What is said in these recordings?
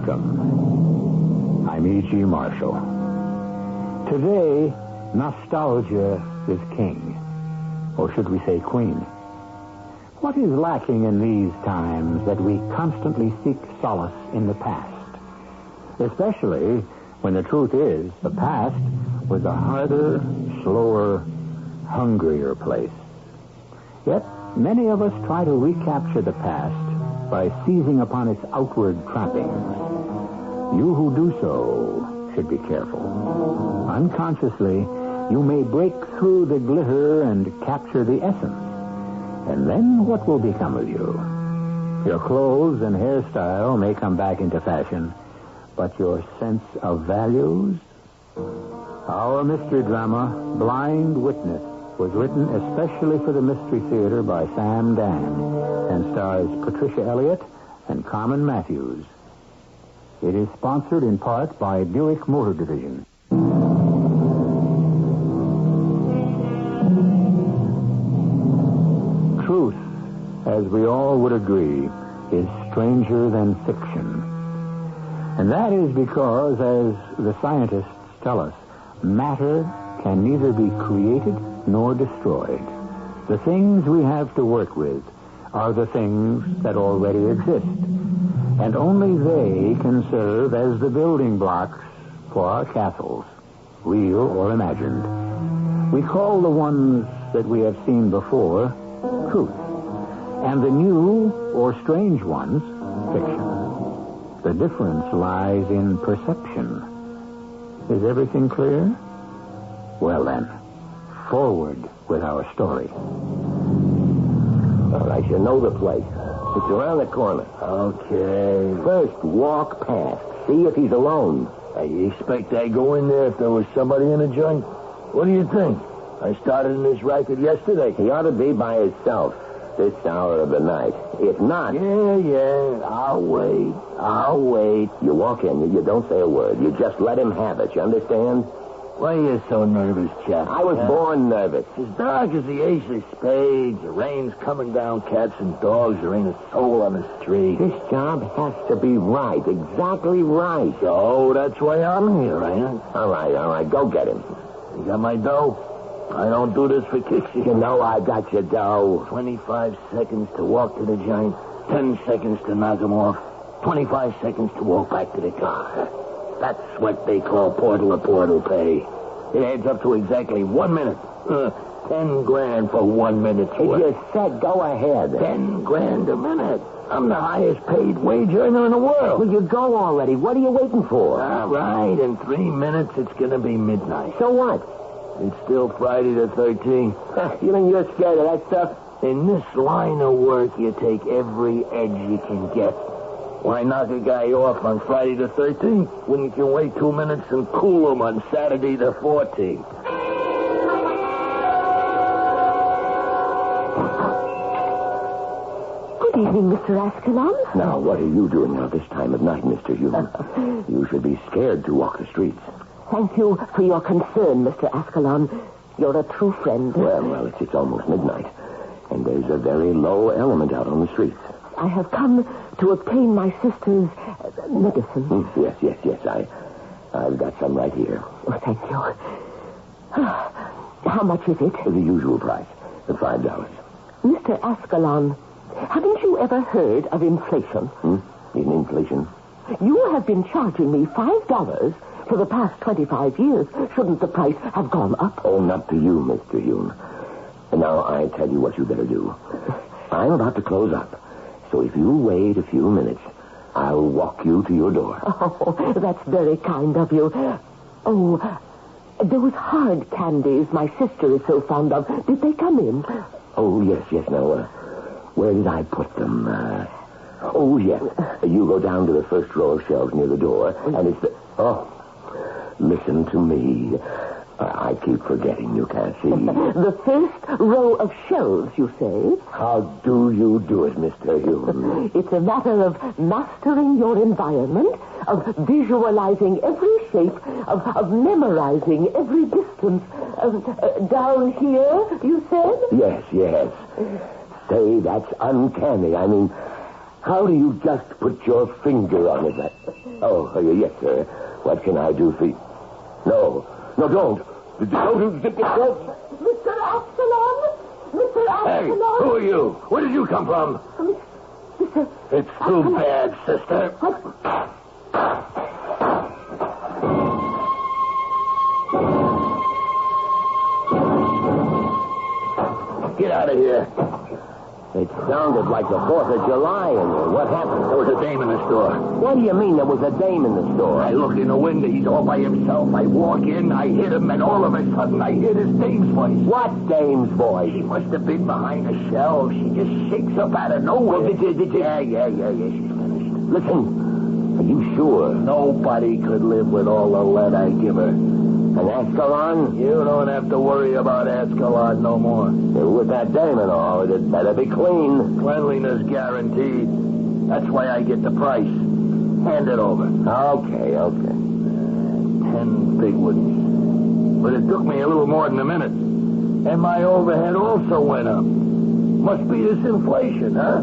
Welcome. I'm E.G. Marshall. Today, nostalgia is king. Or should we say queen? What is lacking in these times that we constantly seek solace in the past? Especially when the truth is the past was a harder, slower, hungrier place. Yet, many of us try to recapture the past by seizing upon its outward trappings. You who do so should be careful. Unconsciously, you may break through the glitter and capture the essence. And then what will become of you? Your clothes and hairstyle may come back into fashion, but your sense of values? Our mystery drama, Blind Witness, was written especially for the Mystery Theater by Dann and stars Patricia Elliott and Carmen Matthews. It is sponsored in part by Buick Motor Division. Truth, as we all would agree, is stranger than fiction. And that is because, as the scientists tell us, matter can neither be created nor destroyed. The things we have to work with are the things that already exist. And only they can serve as the building blocks for our castles, real or imagined. We call the ones that we have seen before truth, and the new or strange ones fiction. The difference lies in perception. Is everything clear? Well then, forward with our story. All right, you know the place. It's around the corner. Okay. First, walk past. See if he's alone. You expect I'd go in there if there was somebody in the joint? What do you think? I started in this racket yesterday. He ought to be by himself this hour of the night. If not... Yeah. I'll wait. You walk in, you don't say a word. You just let him have it, you understand? Why are you so nervous, chap? I was born nervous. It's as dark as the ace of spades. The rain's coming down cats and dogs. There ain't a soul on the street. This job has to be right, exactly right. So that's why I'm here, ain't it? All right, go get him. You got my dough? I don't do this for kicks. You know I got your dough. 25 seconds to walk to the joint. 10 seconds to knock him off. 25 seconds to walk back to the car. That's what they call portal pay. It adds up to exactly 1 minute. 10 grand for 1 minute. If you said go ahead. 10 grand a minute. I'm the highest paid wage earner in the world. Well, you go already. What are you waiting for? All right. In 3 minutes, it's going to be midnight. So what? It's still Friday the 13th. You mean you're scared of that stuff? In this line of work, you take every edge you can get. Why knock a guy off on Friday the 13th when you can wait 2 minutes and cool him on Saturday the 14th? Good evening, Mr. Ascalon. Now, what are you doing out this time of night, Mr. Hume? You should be scared to walk the streets. Thank you for your concern, Mr. Ascalon. You're a true friend. Well, it's almost midnight, and there's a very low element out on the streets. I have come to obtain my sister's medicine. Yes. I've got some right here. Oh, thank you. How much is it? The usual price, $5. Mr. Ascalon, haven't you ever heard of inflation? In inflation? You have been charging me $5 for the past 25 years. Shouldn't the price have gone up? Oh, not to you, Mr. Hume. And now I tell you what you better do. I'm about to close up. So if you wait a few minutes, I'll walk you to your door. Oh, that's very kind of you. Oh, those hard candies my sister is so fond of, did they come in? Oh, yes. Now, where did I put them? Oh, yes. You go down to the first row of shelves near the door, and it's the... Oh, listen to me. I keep forgetting you can't see. The first row of shelves, you say? How do you do it, Mr. Hume? It's a matter of mastering your environment, of visualizing every shape, of memorizing every distance. Down here, you said? Yes. Say, that's uncanny. I mean, How do you just put your finger on it? Oh, yes, sir. What can I do for you? No, don't. Don't. Mr. Absalom? Mr. Hey, Absalom? who are you? Where did you come from? It's too bad, sister. Get out of here. It sounded like the 4th of July in there. What happened? There was a dame in the store. What do you mean there was a dame in the store? I look in the window. He's all by himself. I walk in. I hit him, and all of a sudden I hear this dame's voice. What dame's voice? She must have been behind the shelves. She just shakes up out of nowhere. Well, did you? Yeah. She's finished. Listen, are you sure? Nobody could live with all the lead I give her. An Ascalon? You don't have to worry about Ascalon no more. With that dame and all, it better be clean. Cleanliness guaranteed. That's why I get the price. Hand it over. Okay. 10 big ones. But it took me a little more than a minute. And my overhead also went up. Must be this inflation, huh?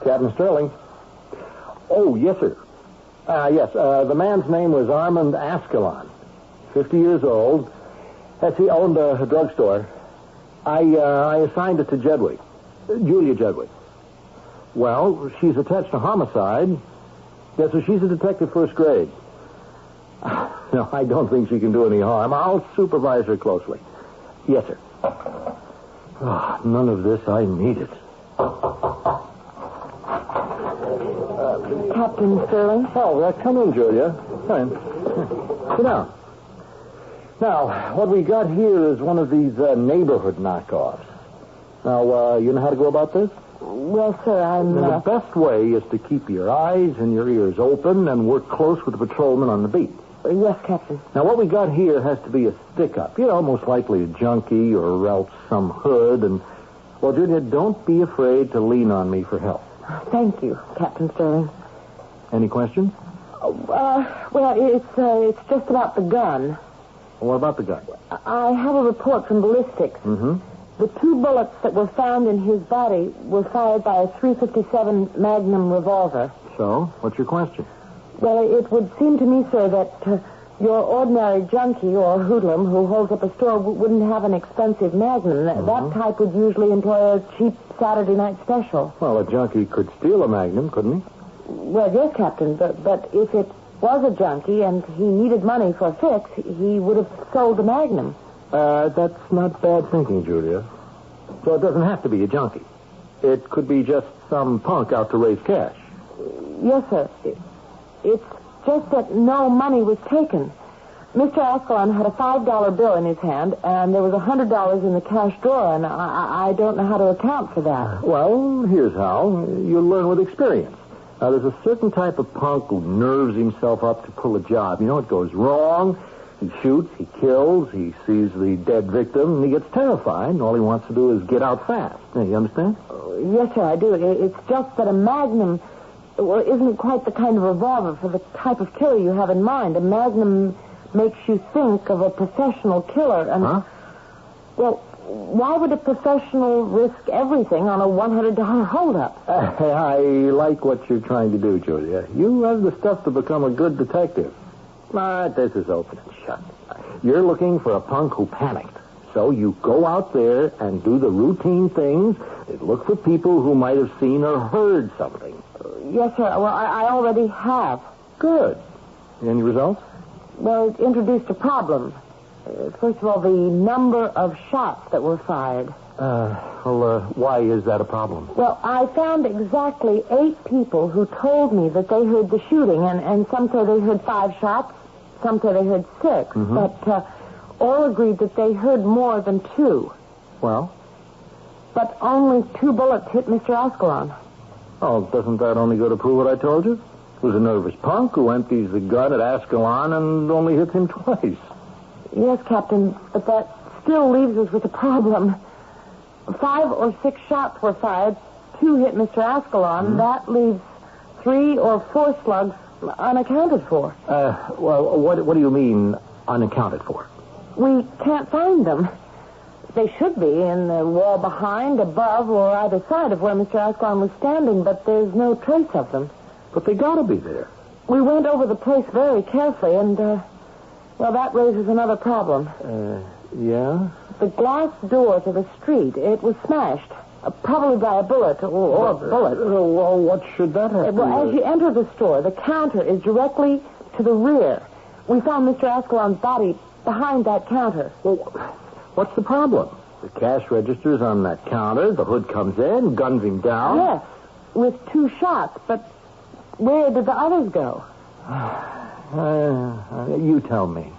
Captain Sterling. Oh, yes, sir. Yes, the man's name was Armand Ascalon. 50 years old. Yes, he owned a drugstore. I assigned it to Jedwig. Julia Jedwig. Well, she's attached to homicide. Yes, so she's a detective first grade. No, I don't think she can do any harm. I'll supervise her closely. Yes, sir. Oh, none of this I needed. Captain Sterling? Oh, come in, Julia. Come in. Sit down. Now, what we got here is one of these neighborhood knockoffs. Now, you know how to go about this? Well, sir, The best way is to keep your eyes and your ears open and work close with the patrolman on the beat. Yes, Captain. Now, what we got here has to be a stick-up. You know, most likely a junkie or else some hood. And, well, Julia, don't be afraid to lean on me for help. Thank you, Captain Sterling. Any questions? Well, it's just about the gun. What about the gun? I have a report from ballistics. Mm-hmm. The 2 bullets that were found in his body were fired by a .357 Magnum revolver. So, what's your question? Well, it would seem to me, sir, that your ordinary junkie or hoodlum who holds up a store wouldn't have an expensive Magnum. That type would usually employ a cheap Saturday night special. Well, a junkie could steal a Magnum, couldn't he? Well, yes, Captain, but if it was a junkie and he needed money for a fix, he would have sold the Magnum. That's not bad thinking, Julia. So it doesn't have to be a junkie. It could be just some punk out to raise cash. Yes, sir. It's just that no money was taken. Mr. Ascalon had a $5 bill in his hand, and there was $100 in the cash drawer, and I don't know how to account for that. Well, here's how. You'll learn with experience. Now, there's a certain type of punk who nerves himself up to pull a job. You know, it goes wrong. He shoots, he kills, he sees the dead victim, and he gets terrified, and all he wants to do is get out fast. You understand? Yes, sir, I do. It's just that a Magnum isn't quite the kind of revolver for the type of killer you have in mind. A Magnum makes you think of a professional killer, and... Huh? Well, why would a professional risk everything on a $100 holdup? I like what you're trying to do, Julia. You have the stuff to become a good detective. But this is open and shut. You're looking for a punk who panicked. So you go out there and do the routine things. Look for people who might have seen or heard something. Yes, sir. Well, I already have. Good. Any results? Well, it introduced a problem. First of all, the number of shots that were fired. Why is that a problem? Well, I found exactly 8 people who told me that they heard the shooting, and some say they heard 5 shots, some say they heard 6, but all agreed that they heard more than 2. Well? But only 2 bullets hit Mr. Ascalon. Oh, doesn't that only go to prove what I told you? It was a nervous punk who empties the gun at Ascalon and only hits him twice. Yes, Captain, but that still leaves us with a problem. 5 or 6 shots were fired. 2 hit Mr. Ascalon. That leaves 3 or 4 slugs unaccounted for. Well, what do you mean unaccounted for. We can't find them. They should be in the wall behind, above, or either side of where Mr. Ascalon was standing, but there's no trace of them. But they gotta be there. We went over the place very carefully, and, well, that raises another problem. Yeah? The glass door to the street, it was smashed. Probably by a bullet or a bullet. Well, what should that have Well, as you enter the store, the counter is directly to the rear. We found Mr. Ascalon's body behind that counter. Well, what's the problem? The cash register's on that counter. The hood comes in, guns him down. Yes, with 2 shots, but where did the others go? You tell me.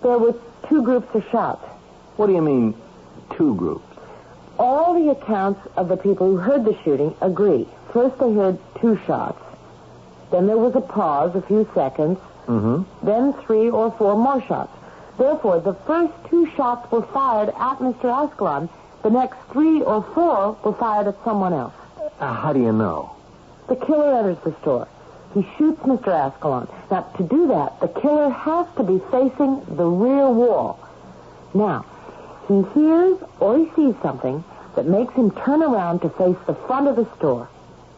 There were 2 groups of shots. What do you mean, 2 groups? All the accounts of the people who heard the shooting agree. First they heard 2 shots. Then there was a pause, a few seconds. Mm-hmm. Then 3 or 4 more shots. Therefore, the first 2 shots were fired at Mr. Ascalon. The next 3 or 4 were fired at someone else. How do you know? The killer enters the store. He shoots Mr. Ascalon. Now, to do that, the killer has to be facing the rear wall. Now, he hears or he sees something that makes him turn around to face the front of the store.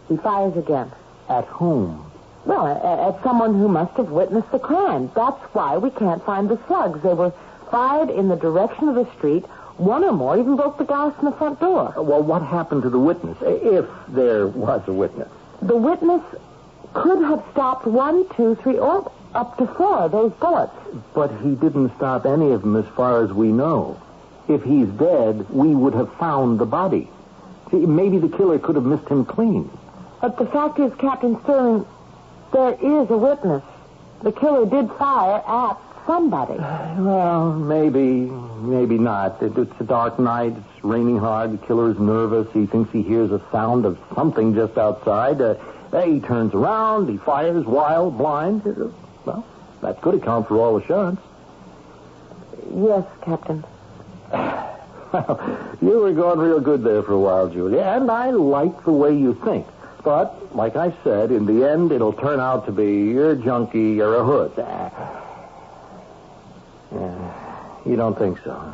He fires again. At whom? Well, at someone who must have witnessed the crime. That's why we can't find the slugs. They were fired in the direction of the street. 1 or more even broke the glass in the front door. Well, what happened to the witness, if there was a witness? The witness could have stopped 1, 2, 3, or up to 4 of those bullets. But he didn't stop any of them as far as we know. If he's dead, we would have found the body. See, maybe the killer could have missed him clean. But the fact is, Captain Sterling, there is a witness. The killer did fire at somebody. Well, maybe not. It's a dark night. It's raining hard. The killer is nervous. He thinks he hears a sound of something just outside. He turns around. He fires wild, blind. Well, that could account for all the shots. Yes, Captain. Well, you were going real good there for a while, Julia, and I like the way you think. But, like I said, in the end, it'll turn out to be you're a junkie, you're a hood. You don't think so, huh?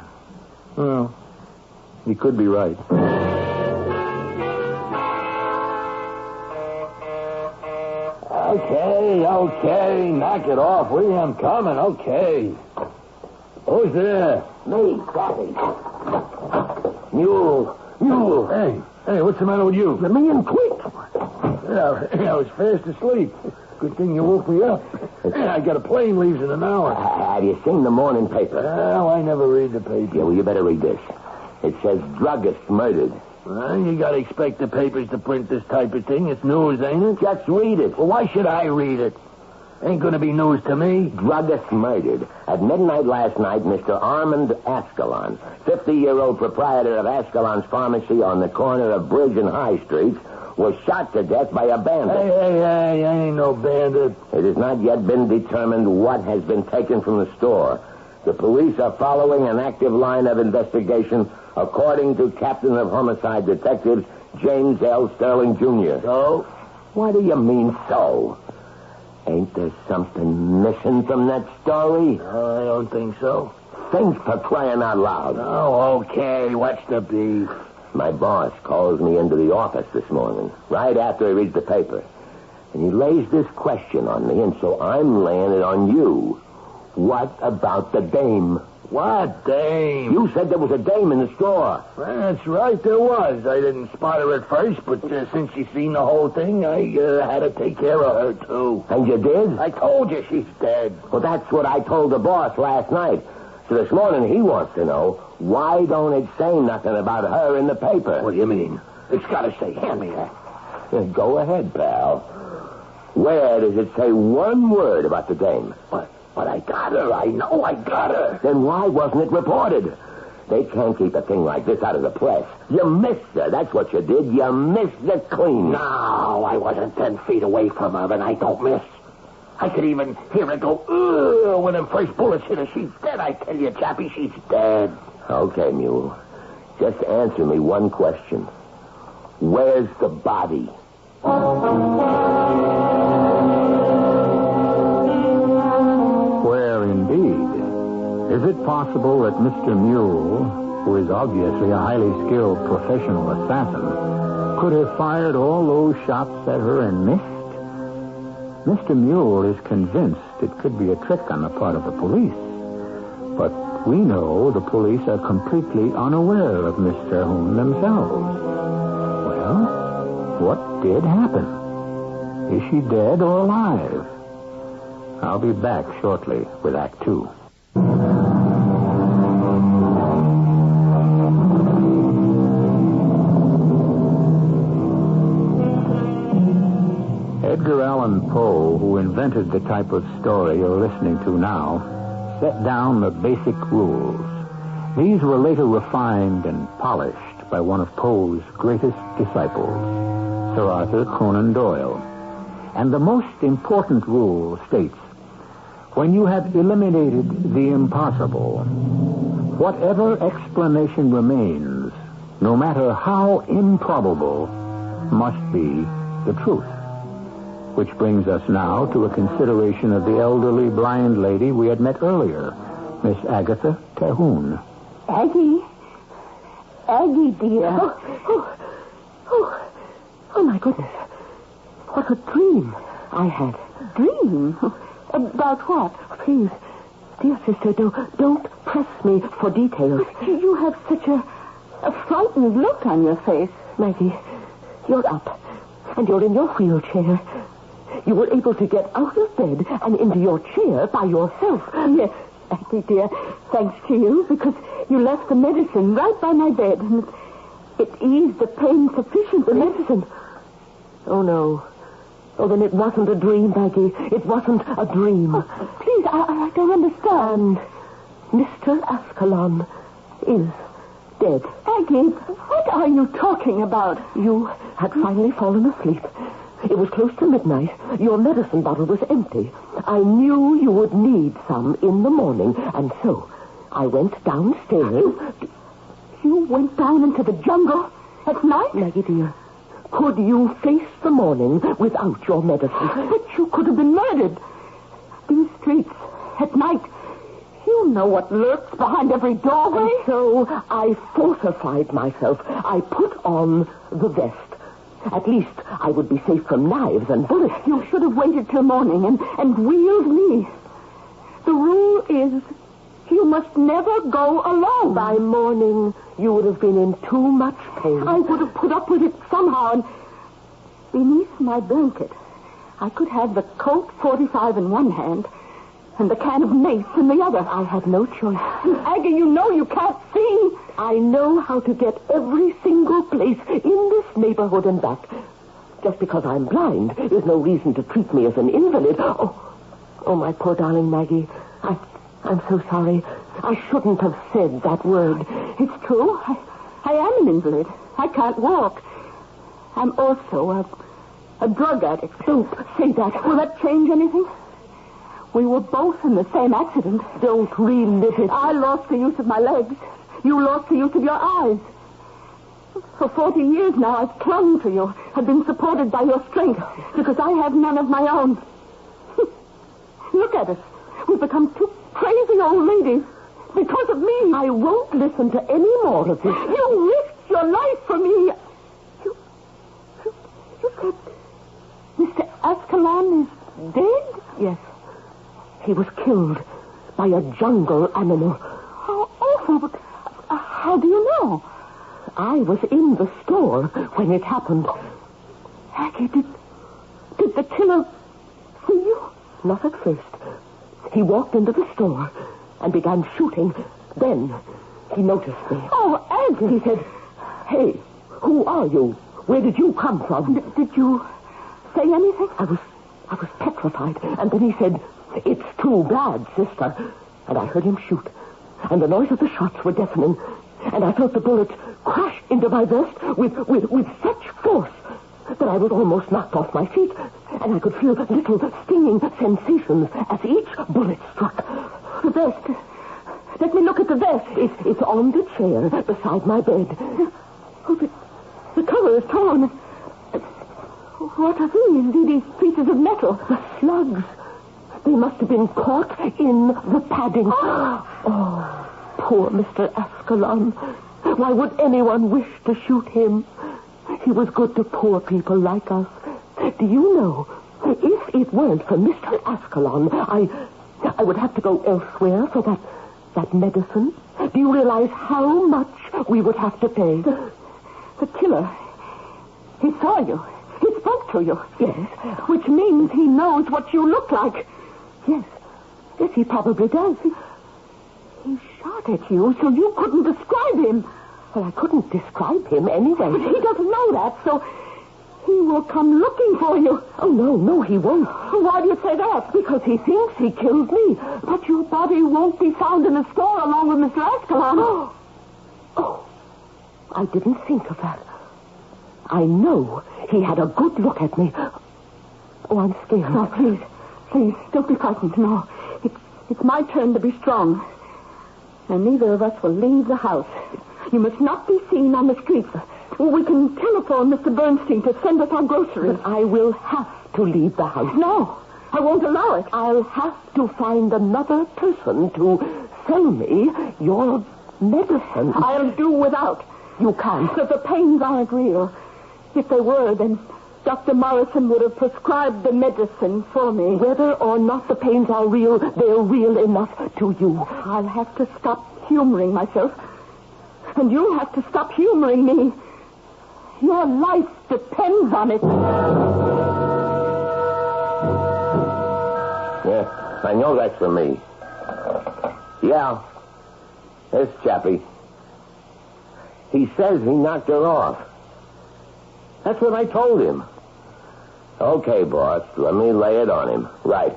Well, you could be right. Okay, knock it off, will you? I'm coming, okay. Who's there? Me, Daddy. Mule. Hey, what's the matter with you? Let me in quick. Yeah, I was fast asleep. Good thing you woke me up. I got a plane leaves in an hour. Have you seen the morning paper? Well, I never read the paper. Yeah, well, you better read this. It says druggist murdered. Well, you gotta expect the papers to print this type of thing. It's news, ain't it? Just read it. Well, why should I read it? Ain't gonna be news to me. Druggist murdered. At midnight last night, Mr. Armand Ascalon, 50-year-old proprietor of Ascalon's Pharmacy on the corner of Bridge and High Streets, was shot to death by a bandit. Hey, I ain't no bandit. It has not yet been determined what has been taken from the store. The police are following an active line of investigation, according to Captain of Homicide Detectives James L. Sterling, Jr. So? What do you mean, so? Ain't there something missing from that story? No, I don't think so. Think, for crying out loud. Oh, okay. What's the beef? My boss calls me into the office this morning, right after he reads the paper. And he lays this question on me, and so I'm laying it on you. What about the dame? What dame? You said there was a dame in the store. That's right, there was. I didn't spot her at first, but since she seen the whole thing, I had to take care of her, too. And you did? I told you she's dead. Well, that's what I told the boss last night. So this morning he wants to know, why don't it say nothing about her in the paper? What do you mean? It's got to say, hand me that. Go ahead, pal. Where does it say one word about the dame? But I got her. I know I got her. Then why wasn't it reported? They can't keep a thing like this out of the press. You missed her. That's what you did. You missed her clean. No, I wasn't 10 feet away from her, and I don't miss. I could even hear her go, ugh, when them first bullets hit her. She's dead, I tell you, Chappie. She's dead. Okay, Mule. Just answer me one question. Where's the body? Where indeed? Is it possible that Mr. Mule, who is obviously a highly skilled professional assassin, could have fired all those shots at her and missed? Mr. Mule is convinced it could be a trick on the part of the police. But we know the police are completely unaware of Miss Terhune themselves. Well, what did happen? Is she dead or alive? I'll be back shortly with Act 2. Edgar Allan Poe, who invented the type of story you're listening to now, set down the basic rules. These were later refined and polished by one of Poe's greatest disciples, Sir Arthur Conan Doyle. And the most important rule states, when you have eliminated the impossible, whatever explanation remains, no matter how improbable, must be the truth. Which brings us now to a consideration of the elderly blind lady we had met earlier, Miss Agatha Terhune. Aggie, dear. Oh, my goodness. What a dream I had. Dream? About what? Please, dear sister, don't press me for details. You have such a frightened look on your face. Maggie, you're up, and you're in your wheelchair. You were able to get out of bed and into your chair by yourself. Yes, Aggie, dear, thanks to you, because you left the medicine right by my bed, and it eased the pain sufficiently. The medicine? Oh, no. Oh, then it wasn't a dream, Maggie. It wasn't a dream. Oh, please, I don't understand. Mr. Ascalon is dead. Aggie, what are you talking about? You had finally fallen asleep. It was close to midnight. Your medicine bottle was empty. I knew you would need some in the morning, and so I went downstairs. You went down into the jungle at night? Maggie, dear, could you face the morning without your medicine? But you could have been murdered. These streets at night, you know what lurks behind every doorway. And so I fortified myself. I put on the vest. At least I would be safe from knives and bullets. You should have waited till morning and wheeled me. The rule is you must never go alone. By morning, you would have been in too much pain. I would have put up with it somehow, and beneath my blanket, I could have the Colt 45 in one hand and the can of mace in the other. I had no choice. Aggie, you know you can't see. I know how to get every single place in this neighborhood and back. Just because I'm blind is no reason to treat me as an invalid. Oh, my poor darling Maggie. I'm so sorry. I shouldn't have said that word. It's true. I am an invalid. I can't walk. I'm also a drug addict. Don't say that. Will that change anything? We were both in the same accident. Don't relive it. I lost the use of my legs. You lost the use of your eyes. For 40 years now, I've clung to you, have been supported by your strength, because I have none of my own. Look at us. We've become two crazy old ladies because of me. I won't listen to any more of this. You risked your life for me. You said Mr. Ascalon is dead? Yes. He was killed by a jungle animal. How awful, but how do you know? I was in the store when it happened. Aggie, did the killer see you? Not at first. He walked into the store and began shooting. Then he noticed me. Oh, Aggie! He said, "Hey, who are you? Where did you come from?" Did you say anything? I was petrified. And then he said, "It's too bad, sister." And I heard him shoot. And the noise of the shots were deafening. And I felt the bullets crash into my vest with such force that I was almost knocked off my feet. And I could feel little stinging sensations as each bullet struck. The vest. Let me look at the vest. It's on the chair beside my bed. Oh, the cover is torn. What are these pieces of metal? The slugs. They must have been caught in the padding. Oh, poor Mr. Ascalon. Why would anyone wish to shoot him? He was good to poor people like us. Do you know, if it weren't for Mr. Ascalon, I would have to go elsewhere for that medicine. Do you realize how much we would have to pay? The killer, he saw you. He spoke to you. Yes. Which means he knows what you look like. Yes. Yes, he probably does. He shot at you so you couldn't describe him. Well, I couldn't describe him anyway. But he doesn't know that, so he will come looking for you. Oh, no, he won't. Why do you say that? Because he thinks he killed me. But your body won't be found in the store along with Mr. Ascalon. Oh, I didn't think of that. I know he had a good look at me. Oh, I'm scared. No, please, don't be frightened. No, it's my turn to be strong. And neither of us will leave the house. You must not be seen on the streets. We can telephone Mr. Bernstein to send us our groceries. But I will have to leave the house. No, I won't allow it. I'll have to find another person to sell me your medicine. I'll do without. You can't. Because the pains aren't real. If they were, then Dr. Morrison would have prescribed the medicine for me. Whether or not the pains are real, they're real enough to you. I'll have to stop humoring myself. And you'll have to stop humoring me. Your life depends on it. Yeah, I know that's for me. Yeah, this chappie. He says he knocked her off. That's what I told him. Okay, boss, let me lay it on him. Right.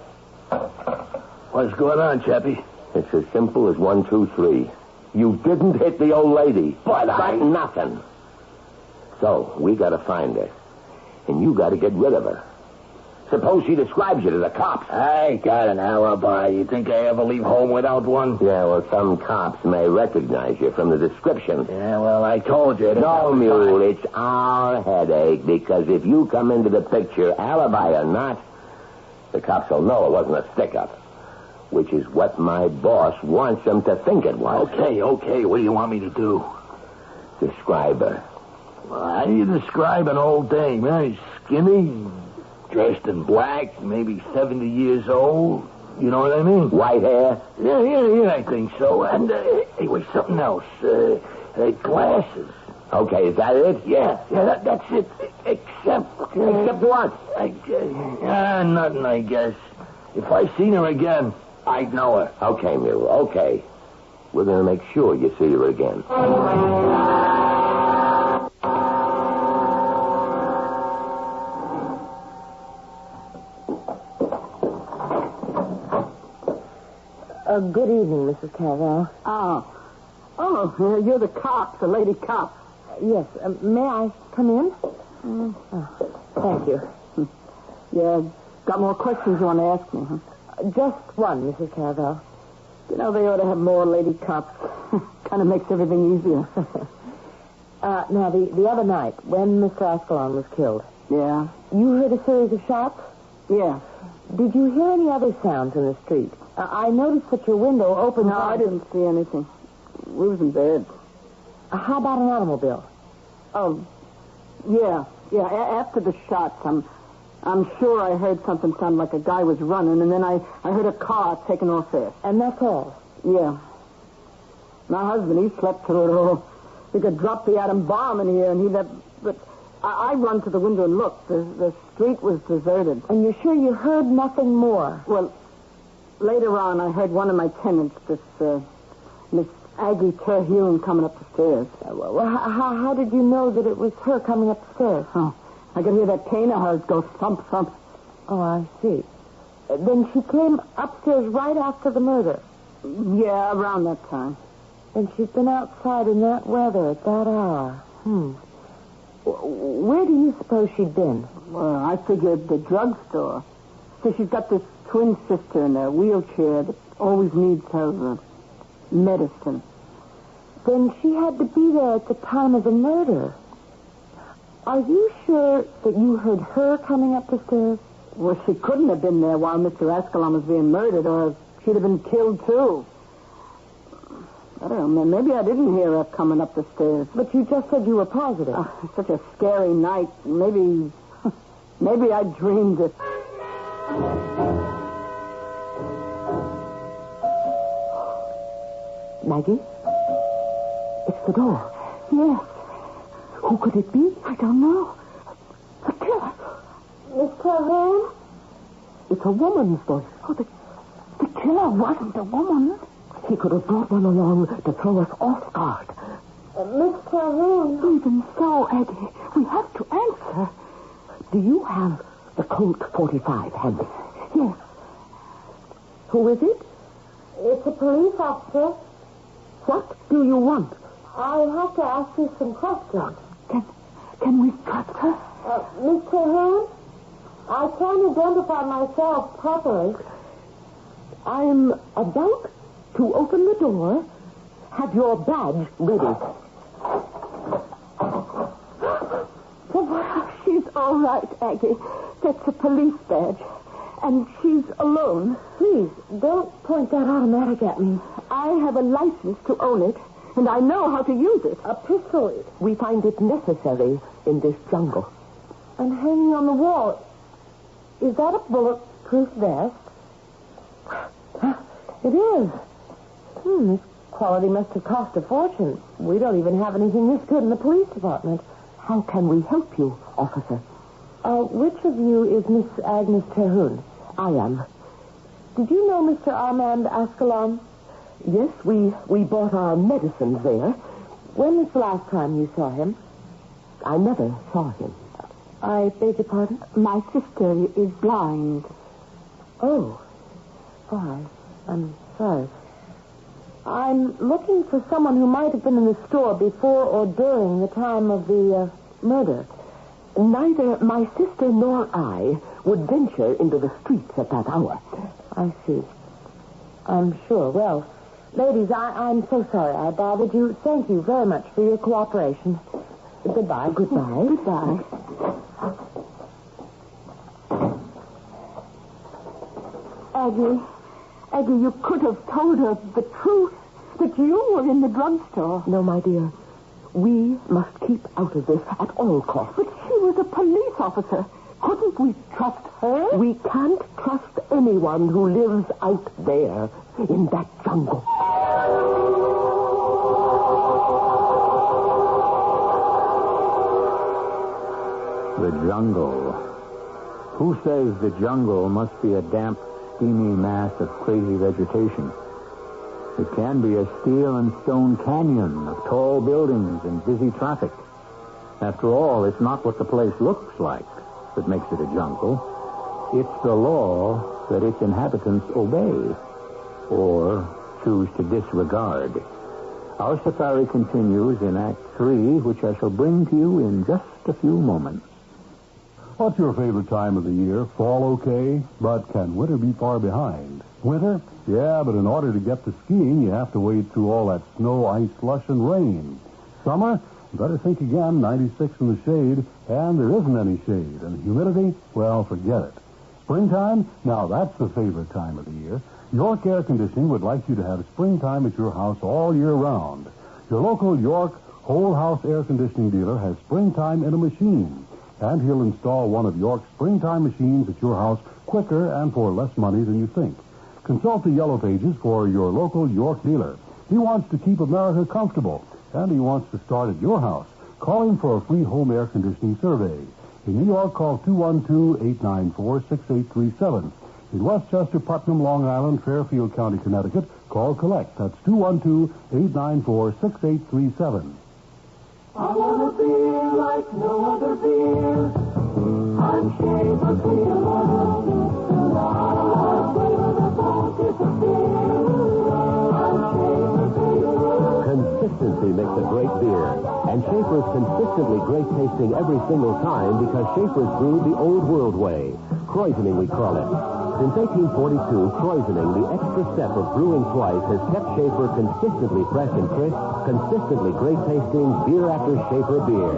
What's going on, Chappie? It's as simple as 1, 2, 3. You didn't hit the old lady. But nothing. So, we gotta find her. And you gotta get rid of her. Suppose she describes you to the cops. I got an alibi. You think I ever leave home without one? Yeah, well, some cops may recognize you from the description. Yeah, well, I told you. No, Mule, it's our headache, because if you come into the picture, alibi or not, the cops will know it wasn't a stick-up, which is what my boss wants them to think it was. Okay. What do you want me to do? Describe her. Well, how do you describe an old dame? She's skinny, dressed in black, maybe 70 years old. You know what I mean? White hair? Yeah, I think so. And, anyway, something else. Glasses. Okay, is that it? Yeah, that's it. Except what? Nothing, I guess. If I seen her again, I'd know her. Okay, Mule, okay. We're going to make sure you see her again. Good evening, Mrs. Carvel. Oh, you're the cop, the lady cop. Yes, may I come in? Oh, thank you. Yeah, got more questions you want to ask me, huh? Just one, Mrs. Carvel. You know, they ought to have more lady cops. Kind of makes everything easier. Now, the other night, when Mr. Ascalon was killed. Yeah? You heard a series of shots? Yeah. Did you hear any other sounds in the street? I noticed that your window opened... No, I didn't see anything. We was in bed. How about an automobile? Oh, yeah. After the shots, I'm sure I heard something sound like a guy was running, and then I heard a car taking off fast. And that's all? Yeah. My husband, he slept through it all. He could drop the atom bomb in here, and he left... But I run to the window and looked. The street was deserted. And you're sure you heard nothing more? Well, later on, I heard one of my tenants, this Miss Aggie Terhune, coming up the stairs. How did you know that it was her coming up the stairs? Oh, I could hear that cane of hers go thump, thump. Oh, I see. Then she came upstairs right after the murder? Yeah, around that time. And she's been outside in that weather at that hour. Where do you suppose she'd been? Well, I figured the drugstore. So she's got this twin sister in a wheelchair that always needs her medicine. Then she had to be there at the time of the murder. Are you sure that you heard her coming up the stairs? Well, she couldn't have been there while Mr. Ascalon was being murdered, or she'd have been killed, too. I don't know, maybe I didn't hear her coming up the stairs. But you just said you were positive. Such a scary night. Maybe I dreamed it. Maggie? It's the door. Yes. Who could it be? I don't know. The killer. Miss Calhoun? It's a woman's voice. Oh, the killer wasn't a woman. He could have brought one along to throw us off guard. Miss Calhoun. Even so, Aggie, we have to answer. Do you have the Colt 45 handy? Yes. Who is it? It's a police officer. What do you want? I have to ask you some questions. Can we trust her? Miss Calhoun, I can't identify myself properly. I'm about to open the door. Have your badge ready. Well, she's all right, Aggie. That's a police badge. And she's alone. Please, don't point that automatic at me. I have a license to own it, and I know how to use it. A pistol. We find it necessary in this jungle. And hanging on the wall. Is that a bulletproof vest? It is. This quality must have cost a fortune. We don't even have anything this good in the police department. How can we help you, officer? Which of you is Miss Agnes Terhune? I am. Did you know Mr. Armand Ascalon? Yes, we bought our medicines there. When was the last time you saw him? I never saw him. I beg your pardon? My sister is blind. Oh. Why? I'm sorry. I'm looking for someone who might have been in the store before or during the time of the murder. Neither my sister nor I would venture into the streets at that hour. I see. I'm sure. Well, ladies, I'm so sorry I bothered you. Thank you very much for your cooperation. Goodbye. Goodbye. Goodbye. Aggie, you could have told her the truth, that you were in the drugstore. No, my dear. We must keep out of this at all costs. But she was a police officer. Couldn't we trust her? We can't trust anyone who lives out there in that jungle. The jungle. Who says the jungle must be a damp, steamy mass of crazy vegetation? It can be a steel and stone canyon of tall buildings and busy traffic. After all, it's not what the place looks like that makes it a jungle. It's the law that its inhabitants obey or choose to disregard. Our safari continues in Act 3, which I shall bring to you in just a few moments. What's your favorite time of the year? Fall, okay, but can winter be far behind? Winter? Yeah, but in order to get to skiing, you have to wade through all that snow, ice, slush, and rain. Summer? Better think again, 96 in the shade, and there isn't any shade. And humidity? Well, forget it. Springtime? Now, that's the favorite time of the year. York Air Conditioning would like you to have springtime at your house all year round. Your local York whole house air conditioning dealer has springtime in a machine, and he'll install one of York's springtime machines at your house quicker and for less money than you think. Consult the Yellow Pages for your local York dealer. He wants to keep America comfortable, and he wants to start at your house. Call him for a free home air conditioning survey. In New York, call 212-894-6837. In Westchester, Putnam, Long Island, Fairfield County, Connecticut, call Collect. That's 212-894-6837. I want a beer like no other beer. I'm shaved with Consistency makes a great beer. And Schaefer's consistently great tasting every single time because Schaefer's brewed the old world way. Kreuzening, we call it. Since 1842, poisoning, the extra step of brewing twice, has kept Schaefer consistently fresh and crisp, consistently great tasting beer after Schaefer beer.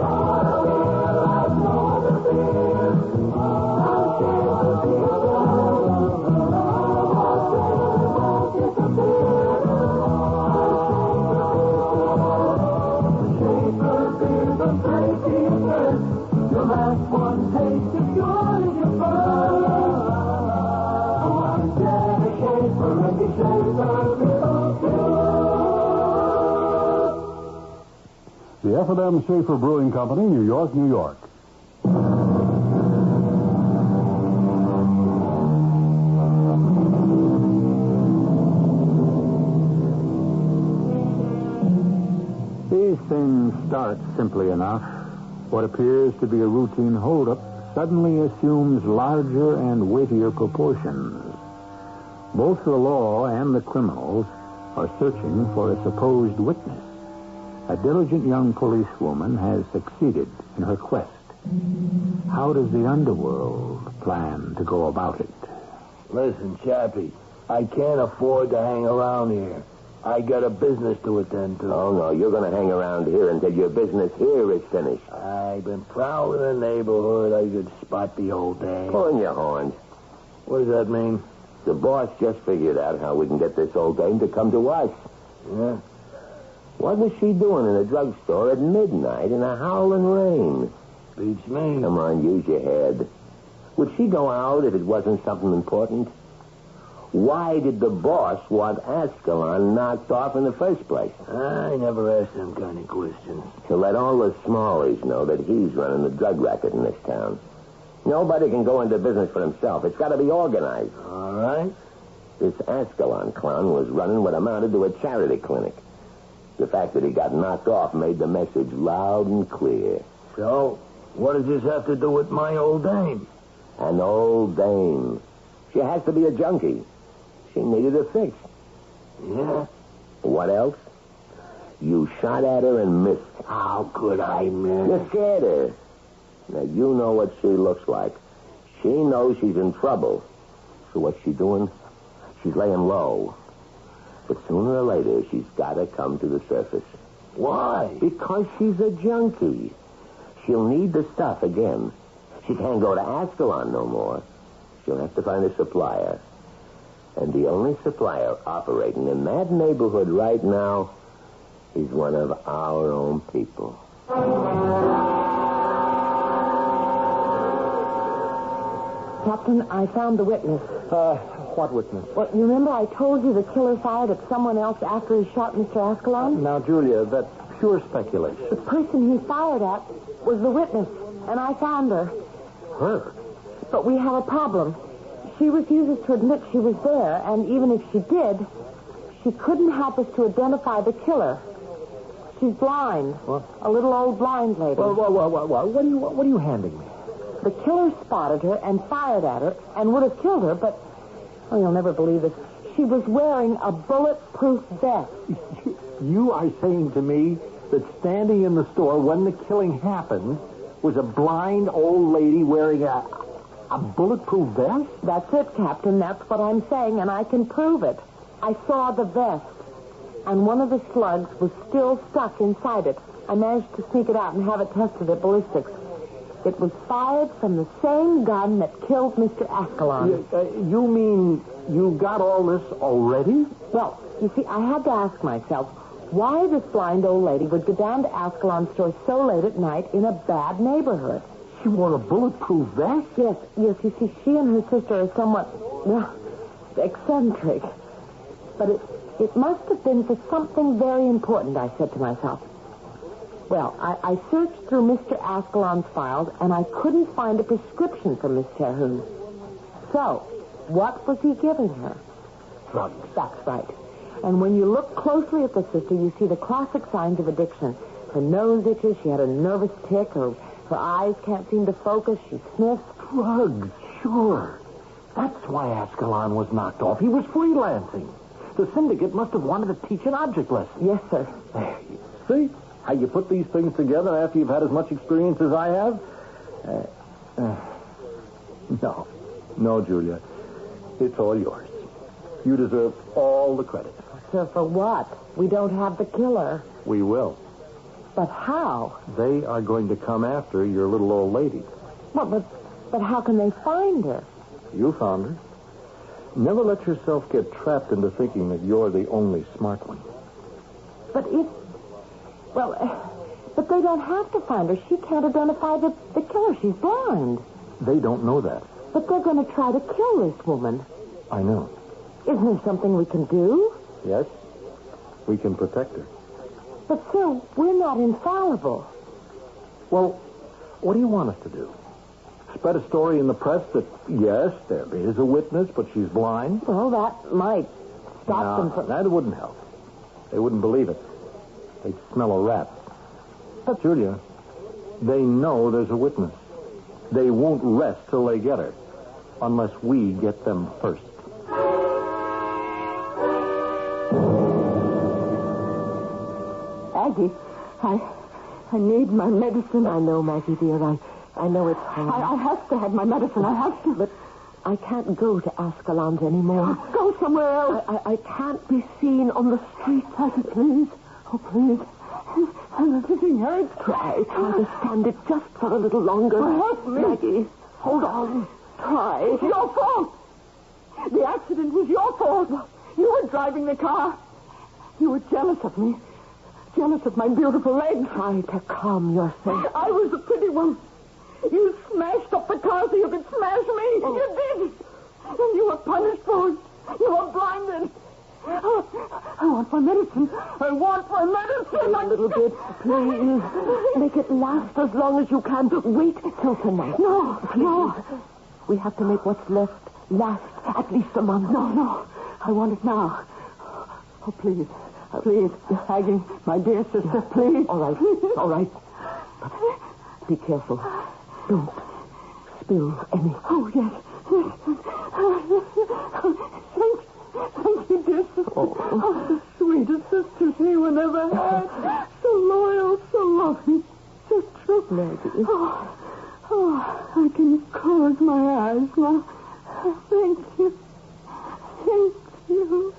The F&M Schaefer Brewing Company, New York, New York. These things start simply enough. What appears to be a routine holdup suddenly assumes larger and weightier proportions. Both the law and the criminals are searching for a supposed witness. A diligent young policewoman has succeeded in her quest. How does the underworld plan to go about it? Listen, Chappie, I can't afford to hang around here. I got a business to attend to. Oh, no, you're going to hang around here until your business here is finished. I've been prowling the neighborhood. I could spot the old dame. Pulling your horns. What does that mean? The boss just figured out how we can get this old dame to come to us. Yeah? What was she doing in a drugstore at midnight in a howling rain? Beats me. Come on, use your head. Would she go out if it wasn't something important? Why did the boss want Ascalon knocked off in the first place? I never asked them kind of questions. To let all the smallies know that he's running the drug racket in this town. Nobody can go into business for himself. It's got to be organized. All right. This Ascalon clown was running what amounted to a charity clinic. The fact that he got knocked off made the message loud and clear. So, what does this have to do with my old dame? An old dame. She has to be a junkie. She needed a fix. Yeah? What else? You shot at her and missed. How could I miss? You scared her. Now, you know what she looks like. She knows she's in trouble. So what's she doing? She's laying low. But sooner or later, she's got to come to the surface. Why? Because she's a junkie. She'll need the stuff again. She can't go to Ascalon no more. She'll have to find a supplier. And the only supplier operating in that neighborhood right now is one of our own people. Captain, I found the witness. What witness? Well, you remember I told you the killer fired at someone else after he shot Mr. Ascalon? Now, Julia, that's pure speculation. The person he fired at was the witness, and I found her. Her? But we have a problem. She refuses to admit she was there, and even if she did, she couldn't help us to identify the killer. She's blind. What? A little old blind lady. Well, what are you handing me? The killer spotted her and fired at her and would have killed her, but, oh, you'll never believe this. She was wearing a bulletproof vest. You are saying to me that standing in the store when the killing happened was a blind old lady wearing a bulletproof vest? That's it, Captain. That's what I'm saying, and I can prove it. I saw the vest, and one of the slugs was still stuck inside it. I managed to sneak it out and have it tested at ballistics. It was fired from the same gun that killed Mr. Ascalon. You mean you got all this already? Well, you see, I had to ask myself why this blind old lady would go down to Ascalon's store so late at night in a bad neighborhood. She wore a bulletproof vest? Yes, you see, she and her sister are somewhat, well, eccentric. But it must have been for something very important, I said to myself. Well, I searched through Mr. Ascalon's files, and I couldn't find a prescription for Miss Terhune. So, what was he giving her? Drugs. That's right. And when you look closely at the sister, you see the classic signs of addiction. Her nose itches, she had a nervous tic, her eyes can't seem to focus, she sniffs. Drugs, sure. That's why Ascalon was knocked off. He was freelancing. The syndicate must have wanted to teach an object lesson. Yes, sir. See how you put these things together after you've had as much experience as I have? No, Julia. It's all yours. You deserve all the credit. Sir, for what? We don't have the killer. We will. But how? They are going to come after your little old lady. Well, but how can they find her? You found her. Never let yourself get trapped into thinking that you're the only smart one. But they don't have to find her. She can't identify the killer. She's blind. They don't know that. But they're going to try to kill this woman. I know. Isn't there something we can do? Yes? We can protect her. But, sir, we're not infallible. Well, what do you want us to do? Spread a story in the press that, yes, there is a witness, but she's blind? Well, that might stop them from... That wouldn't help. They wouldn't believe it. They'd smell a rat. But, Julia, they know there's a witness. They won't rest till they get her, unless we get them first. Aggie, I need my medicine. I know, Maggie, dear. I know it's hard. I have to have my medicine. I have to. But I can't go to Ascalon's anymore. Go somewhere else. I can't be seen on the street. Aggie, please. Oh, please. Everything hurts. Try to stand it just for a little longer. Help me. Maggie, hold on. Try. It's your fault. The accident was your fault. You were driving the car. You were jealous of me. Jealous of my beautiful legs. Try to calm yourself. I was a pretty one. You smashed up the car so you could smash me. Oh. You did. And you were punished for it. You were blinded. I want my medicine. I want my medicine. A little bit, please. Make it last as long as you can. Wait till tonight. No, please. no. We have to make what's left last at least a month. No. I want it now. Oh, please. Please, Aggie, my dear sister, please. All right. But be careful. Don't spill any. Oh, yes. Thank you, dear sister. Oh, the sweetest sister anyone ever had. So loyal, so loving, so true. Maggie. Oh, I can close my eyes now. Thank you. Thank you.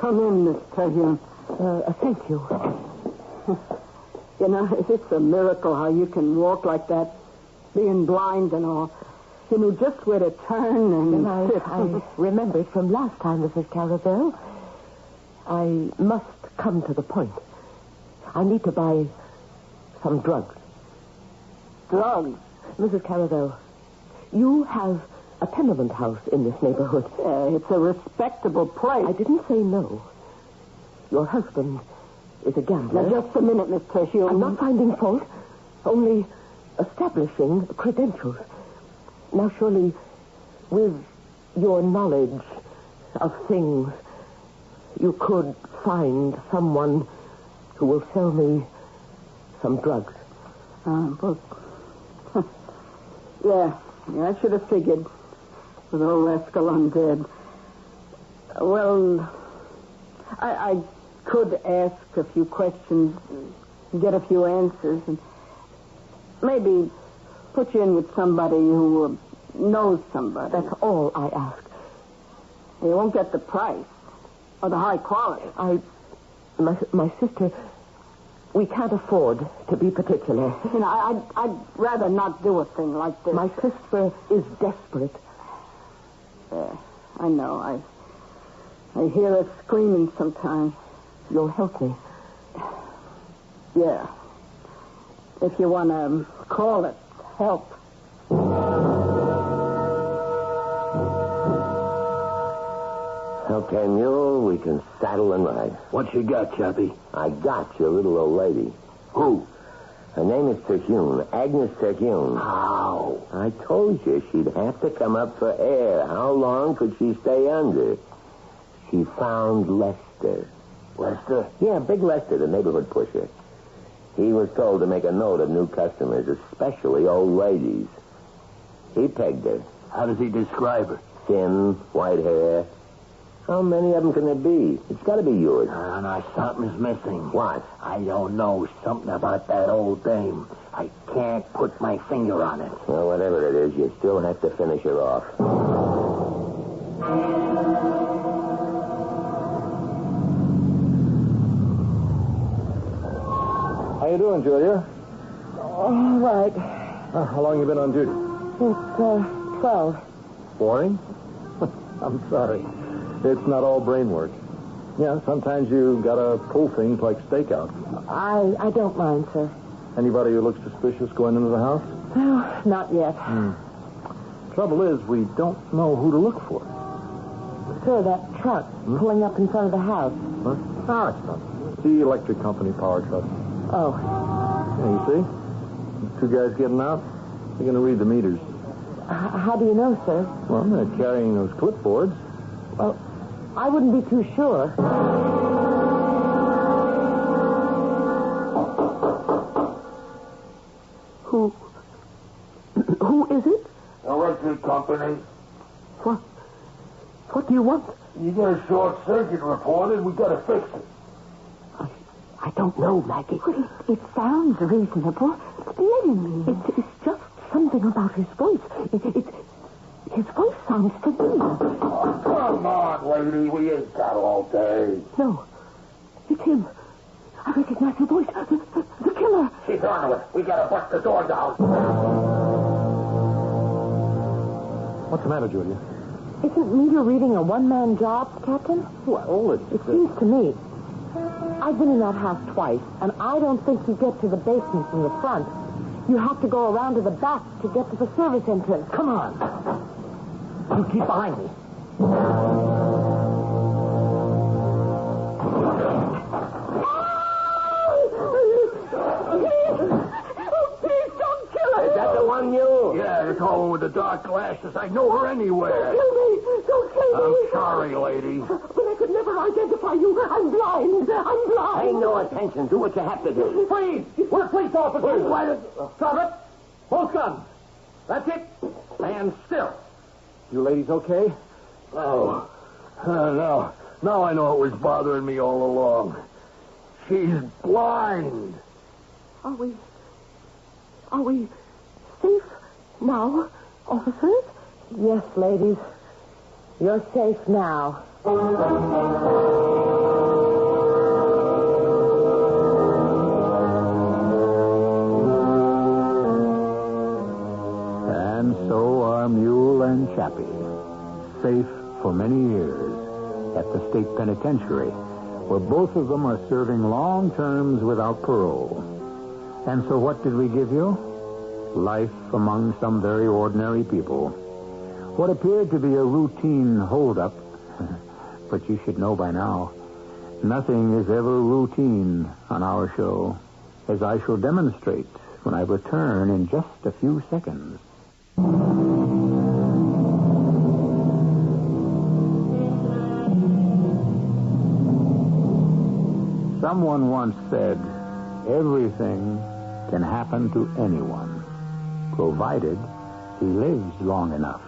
Come in, Miss Terhune. Thank you. You know, it's a miracle how you can walk like that, being blind and all. You know just where to turn and sit. I remembered from last time, Mrs. Caravel. I must come to the point. I need to buy some drugs. Drugs? Mrs. Caravel, you have a tenement house in this neighborhood. It's a respectable place. I didn't say no. Your husband is a gambler. Now, just a minute, Miss Terhune. I'm not finding fault, only establishing credentials. Now, surely, with your knowledge of things, you could find someone who will sell me some drugs. Well, yeah, I should have figured. With old Escalon dead. Well, I could ask a few questions, get a few answers, and maybe put you in with somebody who knows somebody. That's all I ask. You won't get the price or the high quality. My sister, we can't afford to be particular. You know, I'd rather not do a thing like this. My sister is desperate. I know. I hear her screaming sometimes. You'll help me. Yeah. If you want to call it help. Okay, Mule, we can saddle and ride. What you got, Chappie? I got your little old lady. Who? Her name is Terhune, Agnes Terhune. How? I told you she'd have to come up for air. How long could she stay under? She found Lester. Lester? Yeah, Big Lester, the neighborhood pusher. He was told to make a note of new customers, especially old ladies. He pegged her. How does he describe her? Thin, white hair. How many of them can there be? It's got to be yours. Now, something's missing. What? I don't know. Something about that old dame. I can't put my finger on it. Well, whatever it is, you still have to finish her off. How you doing, Julia? All right. How long you been on duty? It's 12. Boring? I'm sorry. It's not all brain work. Yeah, sometimes you gotta pull things like stakeout. I don't mind, sir. Anybody who looks suspicious going into the house? No, not yet. Trouble is, we don't know who to look for. Sir, that truck pulling up in front of the house. Huh? No, it's not. It's the electric company power truck. Oh. Yeah, you see? Two guys getting out. They're going to read the meters. How do you know, sir? Well, they're carrying those clipboards. Well, I wouldn't be too sure. Who is it? Electric company. What do you want? You got a short circuit reported. We got to fix it. I don't know, Maggie. Well, it sounds reasonable. Let me. It's just something about his voice. His voice sounds familiar. Oh, come on, lady. We ain't got all day. No, it's him. I recognize the voice. The killer. She's on to it. We got to bust the door down. What's the matter, Julia? Isn't meter reading a one-man job, Captain? Well, It seems to me. I've been in that house twice, and I don't think you get to the basement from the front. You have to go around to the back to get to the service entrance. Come on. You keep behind me. Please don't kill her. Is that the one you? Yeah, the tall one with the dark glasses. I know her anywhere. Don't kill me. I'm sorry, lady. But I could never identify you. I'm blind. Pay no attention. Do what you have to do. Freeze! We're police officers! Stop it! Both guns! That's it! Stand still. You ladies okay? Oh, no. Now I know it was bothering me all along. She's blind. Are we safe now, officers? Yes, ladies. You're safe now. And so are Mule and Chappie, safe for many years at the state penitentiary, where both of them are serving long terms without parole. And so what did we give you? Life among some very ordinary people. What appeared to be a routine holdup, but you should know by now, nothing is ever routine on our show, as I shall demonstrate when I return in just a few seconds. Someone once said, everything can happen to anyone, provided he lives long enough.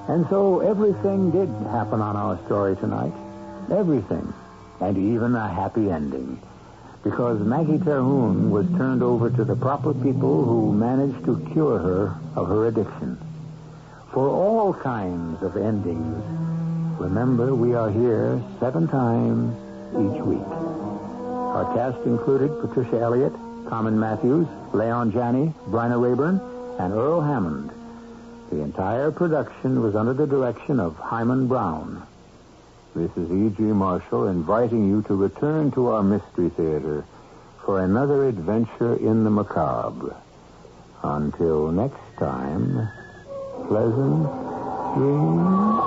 And so everything did happen on our story tonight. Everything. And even a happy ending. Because Maggie Terhune was turned over to the proper people who managed to cure her of her addiction. For all kinds of endings, remember we are here 7 times each week. Our cast included Patricia Elliott, Carmen Matthews, Leon Janney, Bryna Raeburn, and Earl Hammond. The entire production was under the direction of Hyman Brown. This is E.G. Marshall inviting you to return to our Mystery Theater for another adventure in the macabre. Until next time, pleasant dreams.